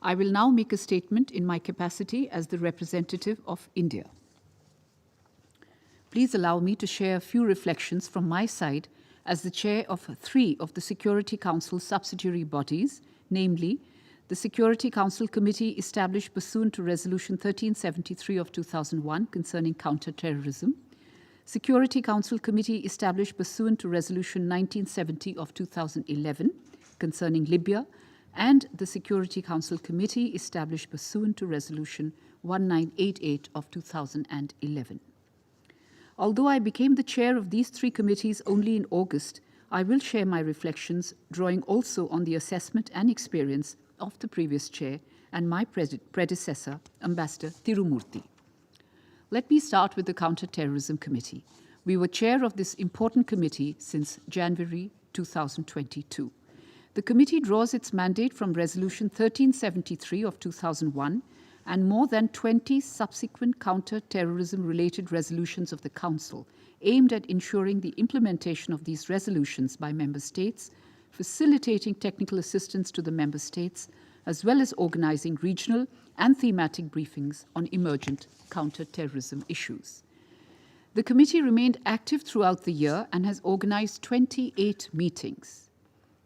I will now make a statement in my capacity as the representative of India. Please allow me to share a few reflections from my side as the chair of 3 of the Security Council's subsidiary bodies, namely the Security Council Committee established pursuant to Resolution 1373 of 2001 concerning counter-terrorism, Security Council Committee established pursuant to Resolution 1970 of 2011 concerning Libya, and the Security Council Committee established pursuant to Resolution 1988 of 2011. Although I became the chair of these 3 committees only in August, I will share my reflections, drawing also on the assessment and experience of the previous chair and my predecessor, Ambassador Tirumurti. Let me start with the Counter-Terrorism Committee. We were chair of this important committee since January 2022. The committee draws its mandate from Resolution 1373 of 2001 and more than 20 subsequent counter-terrorism-related resolutions of the Council aimed at ensuring the implementation of these resolutions by Member States, facilitating technical assistance to the Member States, as well as organizing regional and thematic briefings on emergent counter-terrorism issues. The committee remained active throughout the year and has organized 28 meetings,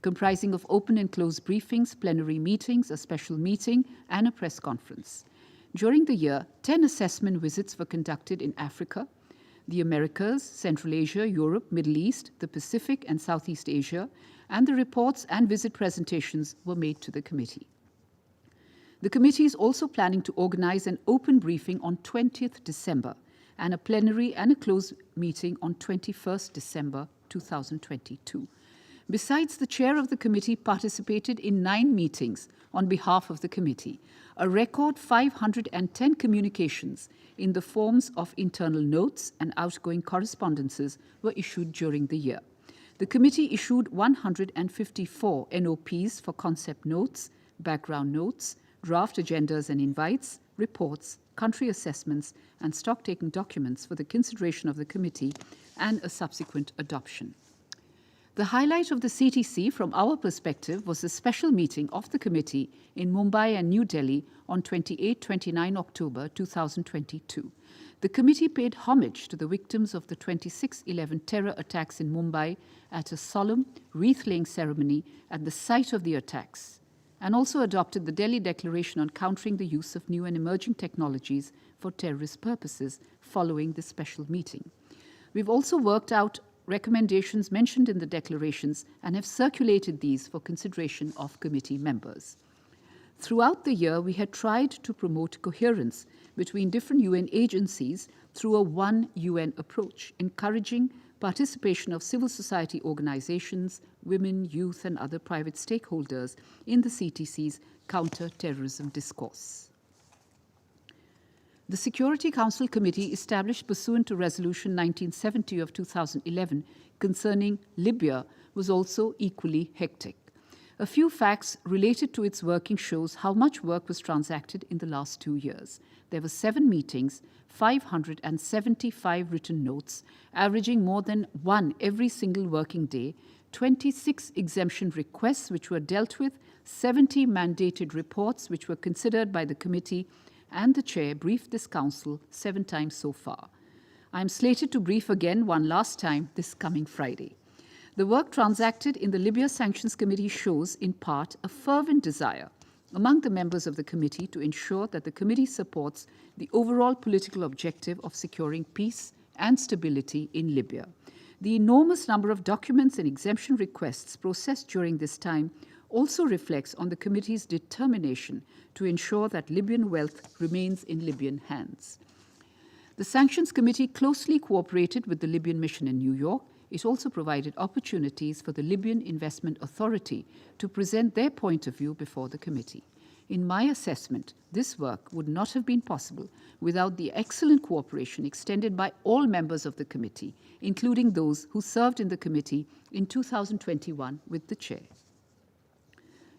comprising of open and closed briefings, plenary meetings, a special meeting, and a press conference. During the year, 10 assessment visits were conducted in Africa, the Americas, Central Asia, Europe, Middle East, the Pacific, and Southeast Asia, and the reports and visit presentations were made to the committee. The committee is also planning to organize an open briefing on 20th December and a plenary and a closed meeting on 21st December 2022. Besides, the chair of the committee participated in 9 meetings on behalf of the committee. A record 510 communications in the forms of internal notes and outgoing correspondences were issued during the year. The committee issued 154 NOPs for concept notes, background notes, draft agendas and invites, reports, country assessments, and stock-taking documents for the consideration of the committee and a subsequent adoption. The highlight of the CTC from our perspective was the special meeting of the committee in Mumbai and New Delhi on 28-29 October 2022. The committee paid homage to the victims of the 26/11 terror attacks in Mumbai at a solemn wreath-laying ceremony at the site of the attacks, and also adopted the Delhi Declaration on countering the use of new and emerging technologies for terrorist purposes following this special meeting. We've also worked out recommendations mentioned in the declarations and have circulated these for consideration of committee members. Throughout the year, we had tried to promote coherence between different UN agencies through a one UN approach, encouraging participation of civil society organizations, women, youth, and other private stakeholders in the CTC's counter-terrorism discourse. The Security Council Committee, established pursuant to Resolution 1970 of 2011 concerning Libya, was also equally hectic. A few facts related to its working shows how much work was transacted in the last 2 years. There were 7 meetings, 575 written notes, averaging more than 1 every single working day, 26 exemption requests which were dealt with, 70 mandated reports which were considered by the committee, and the chair briefed this council 7 times so far. I am slated to brief again one last time this coming Friday. The work transacted in the Libya Sanctions Committee shows, in part, a fervent desire among the members of the committee to ensure that the committee supports the overall political objective of securing peace and stability in Libya. The enormous number of documents and exemption requests processed during this time also reflects on the committee's determination to ensure that Libyan wealth remains in Libyan hands. The Sanctions Committee closely cooperated with the Libyan mission in New York. It also provided opportunities for the Libyan Investment Authority to present their point of view before the committee. In my assessment, this work would not have been possible without the excellent cooperation extended by all members of the committee, including those who served in the committee in 2021 with the chair.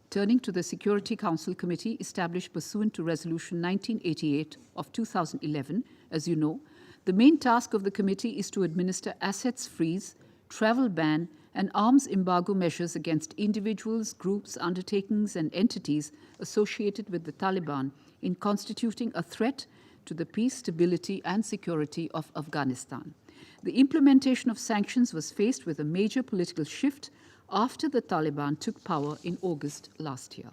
Turning to the Security Council Committee, established pursuant to Resolution 1988 of 2011, as you know, the main task of the committee is to administer assets freeze, travel ban, and arms embargo measures against individuals, groups, undertakings, and entities associated with the Taliban in constituting a threat to the peace, stability, and security of Afghanistan. The implementation of sanctions was faced with a major political shift after the Taliban took power in August last year.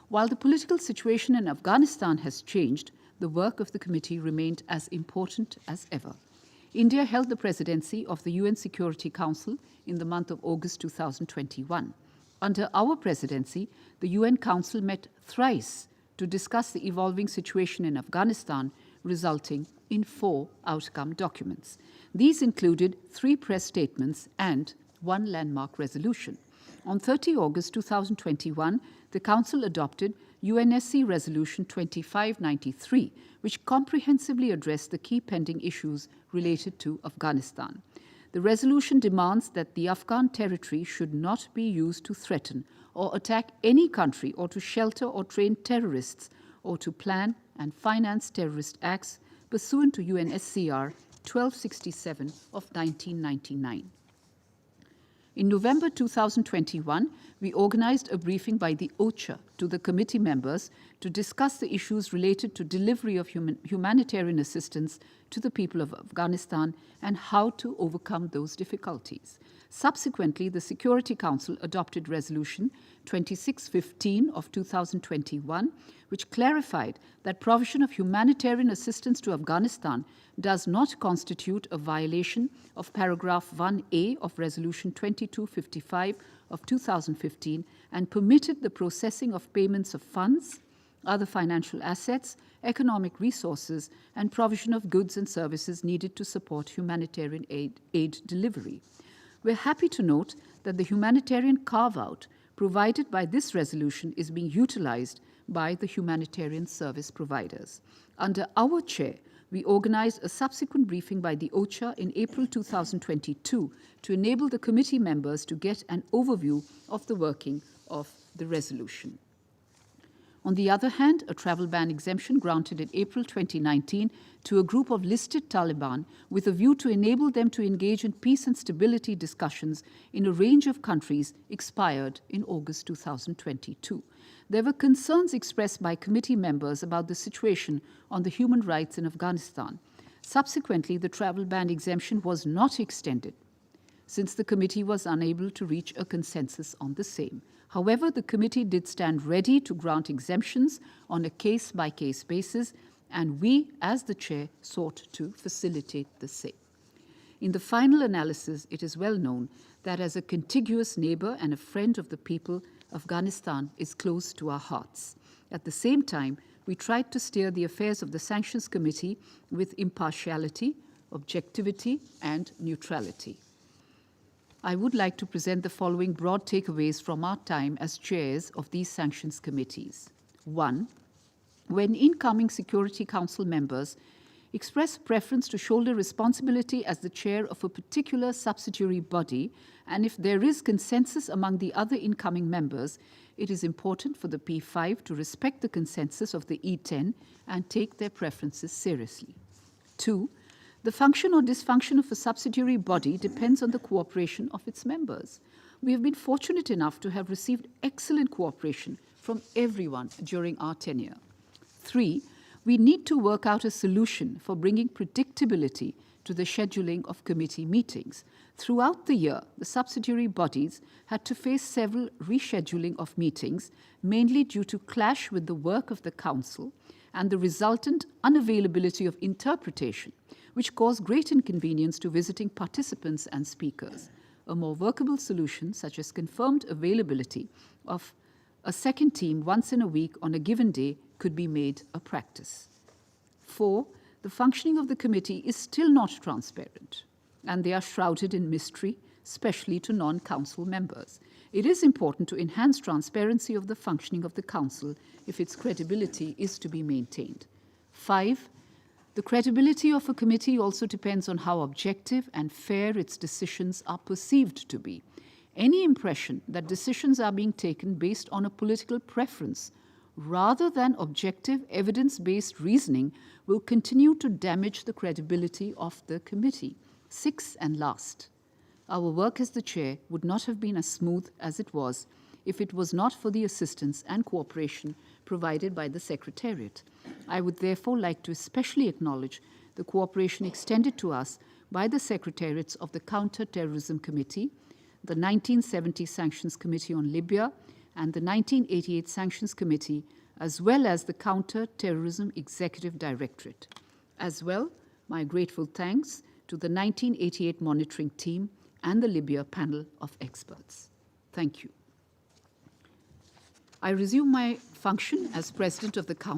While the political situation in Afghanistan has changed, the work of the committee remained as important as ever. India held the presidency of the UN Security Council in the month of August 2021. Under our presidency, the UN Council met thrice to discuss the evolving situation in Afghanistan, resulting in 4 outcome documents. These included 3 press statements and 1 landmark resolution. On 30 August 2021, the Council adopted UNSC Resolution 2593, which comprehensively addressed the key pending issues related to Afghanistan. The resolution demands that the Afghan territory should not be used to threaten or attack any country or to shelter or train terrorists or to plan and finance terrorist acts pursuant to UNSCR 1267 of 1999. In November 2021, we organized a briefing by the OCHA to the committee members to discuss the issues related to delivery of humanitarian assistance to the people of Afghanistan and how to overcome those difficulties. Subsequently, the Security Council adopted Resolution 2615 of 2021, which clarified that provision of humanitarian assistance to Afghanistan does not constitute a violation of paragraph 1A of Resolution 2255 of 2015 and permitted the processing of payments of funds, other financial assets, economic resources, and provision of goods and services needed to support humanitarian aid delivery. We're happy to note that the humanitarian carve-out provided by this resolution is being utilized by the humanitarian service providers. Under our chair, we organized a subsequent briefing by the OCHA in April 2022 to enable the committee members to get an overview of the working of the resolution. On the other hand, a travel ban exemption granted in April 2019 to a group of listed Taliban with a view to enable them to engage in peace and stability discussions in a range of countries expired in August 2022. There were concerns expressed by committee members about the situation on the human rights in Afghanistan. Subsequently, the travel ban exemption was not extended, since the committee was unable to reach a consensus on the same. However, the committee did stand ready to grant exemptions on a case-by-case basis, and we, as the chair, sought to facilitate the same. In the final analysis, it is well known that as a contiguous neighbor and a friend of the people, Afghanistan is close to our hearts. At the same time, we tried to steer the affairs of the Sanctions Committee with impartiality, objectivity, and neutrality. I would like to present the following broad takeaways from our time as chairs of these sanctions committees. 1. When incoming Security Council members express preference to shoulder responsibility as the chair of a particular subsidiary body, and if there is consensus among the other incoming members, it is important for the P5 to respect the consensus of the E10 and take their preferences seriously. 2. The function or dysfunction of a subsidiary body depends on the cooperation of its members. We have been fortunate enough to have received excellent cooperation from everyone during our tenure. 3. We need to work out a solution for bringing predictability to the scheduling of committee meetings. Throughout the year, the subsidiary bodies had to face several rescheduling of meetings, mainly due to clash with the work of the Council and the resultant unavailability of interpretation, which caused great inconvenience to visiting participants and speakers. A more workable solution, such as confirmed availability of a second team once in a week on a given day, could be made a practice. 4. The functioning of the committee is still not transparent, and they are shrouded in mystery, especially to non-council members. It is important to enhance transparency of the functioning of the council if its credibility is to be maintained. 5. The credibility of a committee also depends on how objective and fair its decisions are perceived to be. Any impression that decisions are being taken based on a political preference rather than objective, evidence-based reasoning will continue to damage the credibility of the committee. 6, and last, Our work as the chair would not have been as smooth as it was if it was not for the assistance and cooperation provided by the Secretariat. I would therefore like to especially acknowledge the cooperation extended to us by the Secretariats of the Counter-Terrorism Committee, the 1970 Sanctions Committee on Libya, and the 1988 Sanctions Committee, as well as the Counter-Terrorism Executive Directorate. As well, my grateful thanks to the 1988 monitoring team and the Libya panel of experts. Thank you. I resume my function as President of the Council